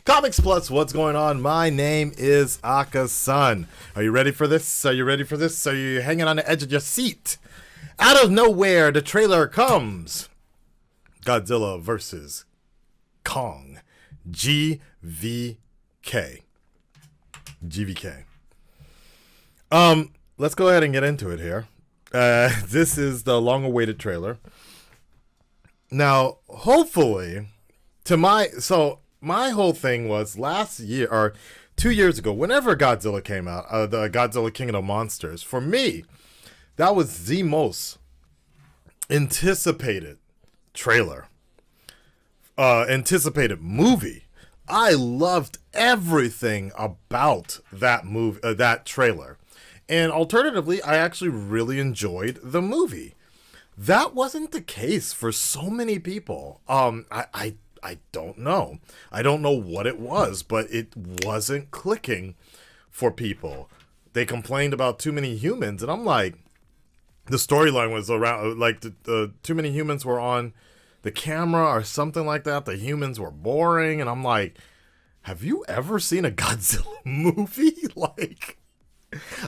Comics Plus, what's going on? My name is Akasan. Are you ready for this? Are you ready for this? Are you hanging on the edge of your seat? Out of nowhere, the trailer comes. Godzilla versus Kong. GVK. GVK. Let's go ahead and get into it here. This is the long-awaited trailer. Now, hopefully, my whole thing was last year, or 2 years ago, whenever Godzilla came out, the Godzilla King of the Monsters, for me, that was the most anticipated trailer, anticipated movie. I loved everything about that movie, that trailer. And alternatively, I actually really enjoyed the movie. That wasn't the case for so many people. I don't know. I don't know what it was, but it wasn't clicking for people. They complained about too many humans, and I'm like, the storyline was around, like, the too many humans were on the camera or something like that. The humans were boring, and I'm like, have you ever seen a Godzilla movie? Like,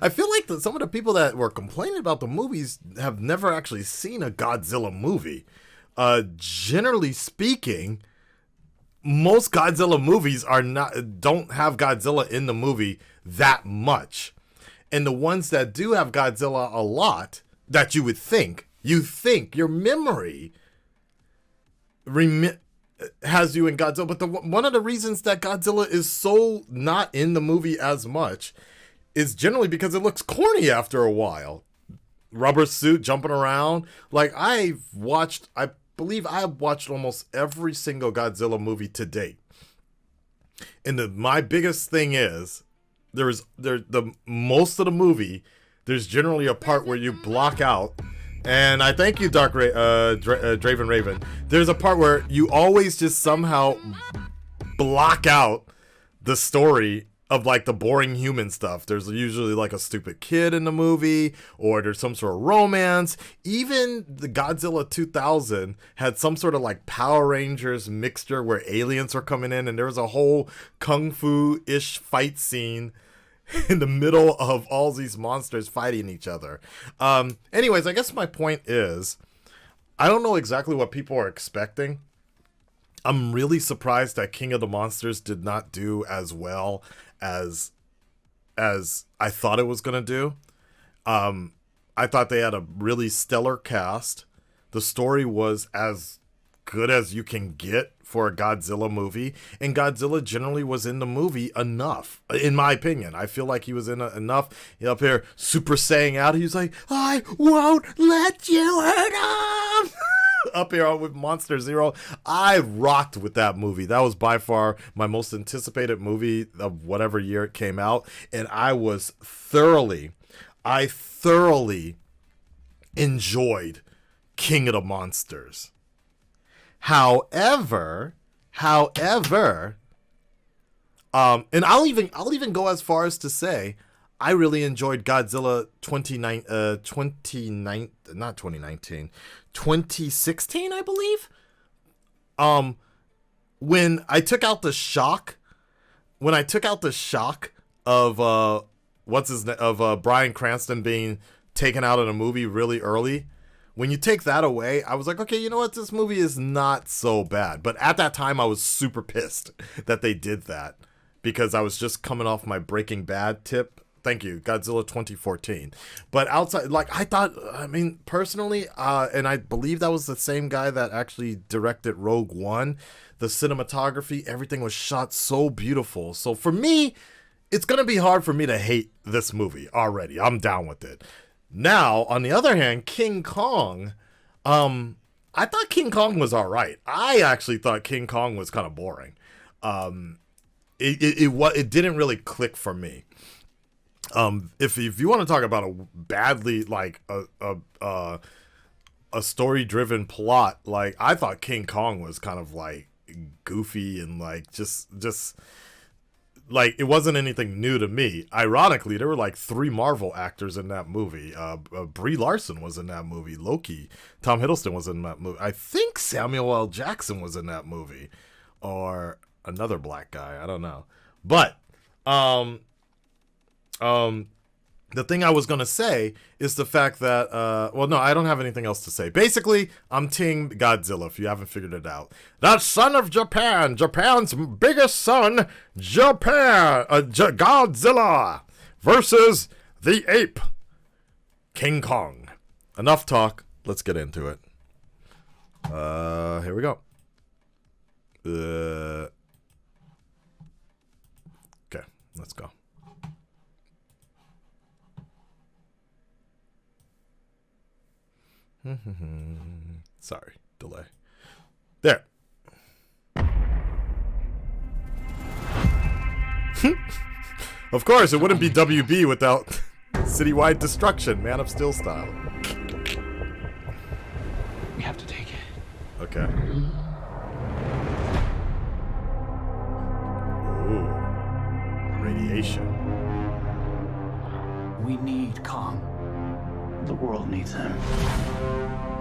I feel like some of the people that were complaining about the movies have never actually seen a Godzilla movie. Generally speaking, most Godzilla movies don't have Godzilla in the movie that much. And the ones that do have Godzilla a lot, that you think your memory has you in Godzilla. But one of the reasons that Godzilla is so not in the movie as much is generally because it looks corny after a while. Rubber suit jumping around. Like, I believe I've watched almost every single Godzilla movie to date. And my biggest thing is, the most of the movie, there's generally a part where you block out. And I thank you, Draven Raven. There's a part where you always just somehow block out the story of, like, the boring human stuff. There's usually, like, a stupid kid in the movie, or there's some sort of romance. Even the Godzilla 2000 had some sort of, like, Power Rangers mixture where aliens were coming in, and there was a whole kung fu-ish fight scene in the middle of all these monsters fighting each other. Anyways, I guess my point is, I don't know exactly what people are expecting. I'm really surprised that King of the Monsters did not do as well as I thought it was going to do. I thought they had a really stellar cast. The story was as good as you can get for a Godzilla movie, and Godzilla generally was in the movie enough, in my opinion. I feel like he was in enough. Up here, Super Saiyan out, he's like, I won't let you hurt him. Up here with Monster Zero, I rocked with that movie. That was by far my most anticipated movie of whatever year it came out, and I thoroughly enjoyed King of the Monsters. However, and I'll even go as far as to say, I really enjoyed Godzilla 2016, I believe. When I took out the shock of Bryan Cranston being taken out of the movie really early. When you take that away, I was like, okay, you know what? This movie is not so bad. But at that time, I was super pissed that they did that, because I was just coming off my Breaking Bad tip. Thank you, Godzilla 2014. But outside, like, personally, and I believe that was the same guy that actually directed Rogue One. The cinematography, everything was shot so beautiful. So for me, it's going to be hard for me to hate this movie already. I'm down with it. Now, on the other hand, King Kong, I thought King Kong was all right. I actually thought King Kong was kind of boring. It didn't really click for me. If you want to talk about a badly, like, a story-driven plot, like, I thought King Kong was kind of, like, goofy and, like, just like, it wasn't anything new to me. Ironically, there were like 3 Marvel actors in that movie. Brie Larson was in that movie. Loki. Tom Hiddleston was in that movie. I think Samuel L. Jackson was in that movie. Or another black guy. I don't know. But, the thing I was going to say is the fact that, well, no, I don't have anything else to say. Basically, I'm Team Godzilla, if you haven't figured it out. That son of Japan, Japan's biggest son, Godzilla, versus the ape, King Kong. Enough talk. Let's get into it. Here we go. Okay, let's go. Sorry, delay. There. Of course, it wouldn't be WB without citywide destruction, Man of Steel style. We have to take it. Okay. Ooh. Radiation. We need Kong. The world needs him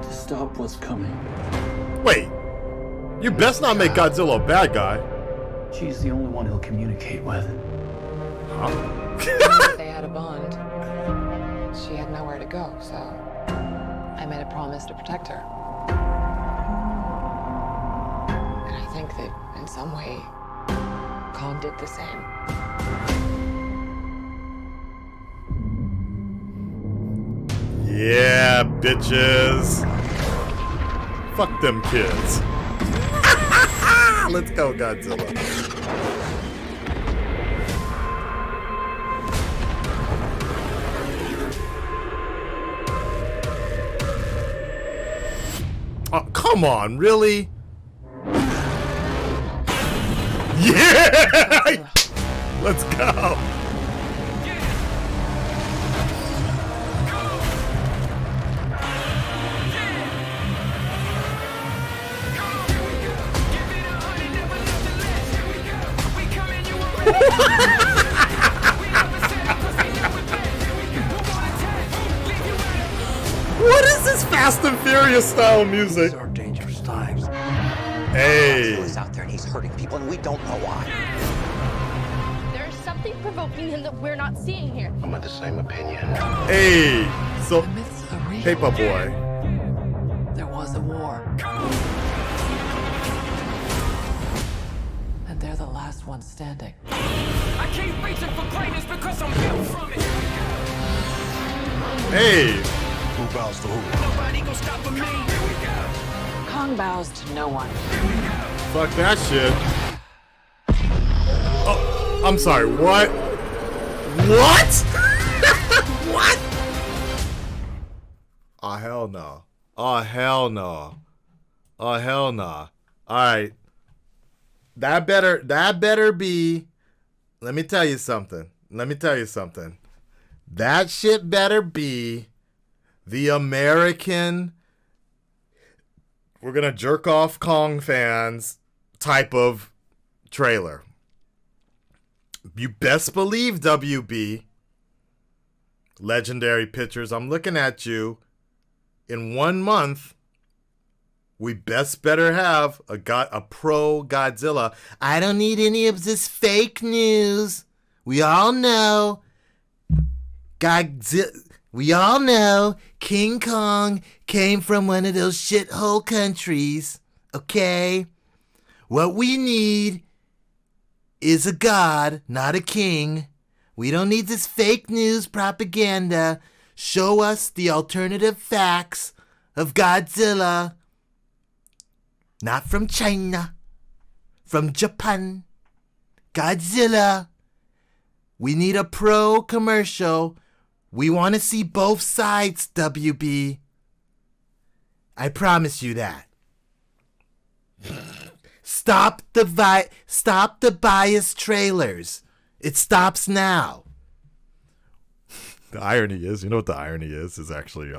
to stop what's coming. Wait. You best not make Godzilla a bad guy. She's the only one he'll communicate with. Huh? They had a bond. She had nowhere to go, so I made a promise to protect her. And I think that in some way, Kong did the same. Yeah, bitches. Fuck them kids. Let's go, Godzilla. Oh, come on, really? Yeah! Let's go. What is this Fast and Furious style music? These are dangerous times. Hey. He's out there and he's hurting people and we don't know why. There's something provoking him that we're not seeing here. I'm of the same opinion. Hey. So, The myths are real. Paper Boy. There was a war. And they're the last ones standing. I keep reaching for greatness because I'm built from it. Hey. Who bows to who? Nobody gonna stop me. Here we go. Kong bows to no one. Fuck that shit. Oh, I'm sorry, what? What? What? Oh, hell no. Oh, hell no. Oh, hell no. Alright. That better be, let me tell you something. That shit better be the American, we're gonna jerk off Kong fans type of trailer. You best believe, WB, Legendary Pictures, I'm looking at you. In 1 month, we best better have a pro Godzilla. I don't need any of this fake news. We all know King Kong came from one of those shithole countries, okay? What we need is a god, not a king. We don't need this fake news propaganda. Show us the alternative facts of Godzilla. Not from China, from Japan. Godzilla. We need a pro commercial. We want to see both sides, WB. I promise you that. Stop the biased trailers. It stops now. The irony is, you know what the irony is actually,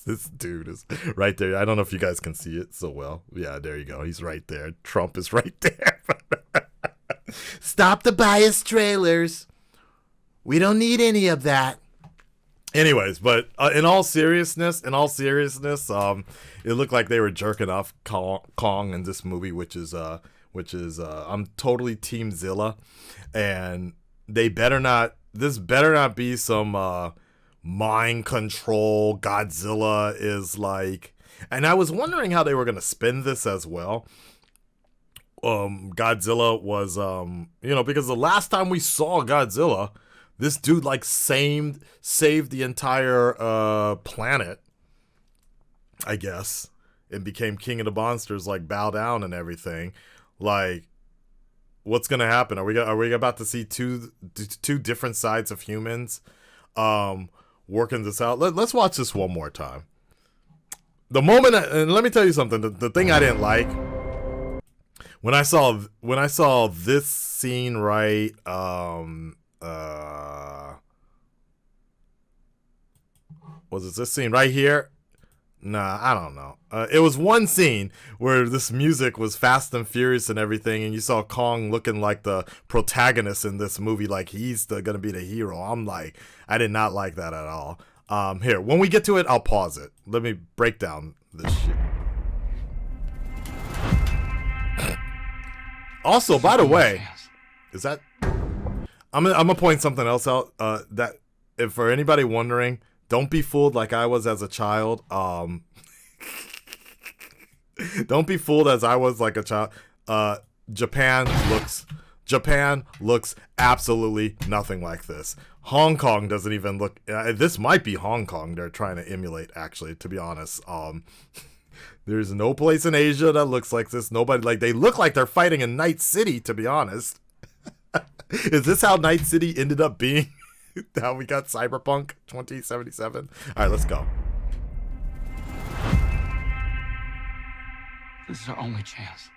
this dude is right there. I don't know if you guys can see it so well. Yeah, there you go. He's right there. Trump is right there. stop the biased trailers. We don't need any of that. Anyways, but in all seriousness, it looked like they were jerking off Kong in this movie, which is I'm totally Team Zilla, and this better not be some mind control. Godzilla is like, and I was wondering how they were gonna spin this as well. Godzilla was because the last time we saw Godzilla, this dude like saved the entire planet, I guess, and became king of the monsters, like bow down and everything. Like, what's gonna happen? Are we about to see two different sides of humans working this out? Let's watch this one more time. The moment, and let me tell you something. The thing I didn't like when I saw this scene, right? Was it this scene right here? Nah, I don't know. It was one scene where this music was fast and furious and everything, and you saw Kong looking like the protagonist in this movie, like he's gonna be the hero. I'm like, I did not like that at all. Here, when we get to it, I'll pause it. Let me break down this shit. Also, by the way, is that... I'm gonna point something else out. That if for anybody wondering, don't be fooled like I was as a child. Don't be fooled as I was like a child. Japan looks absolutely nothing like this. Hong Kong doesn't even look. This might be Hong Kong they're trying to emulate. Actually, to be honest, there's no place in Asia that looks like this. Nobody, like, they look like they're fighting in Night City. To be honest. Is this how Night City ended up being? How we got Cyberpunk 2077? All right, let's go. This is our only chance.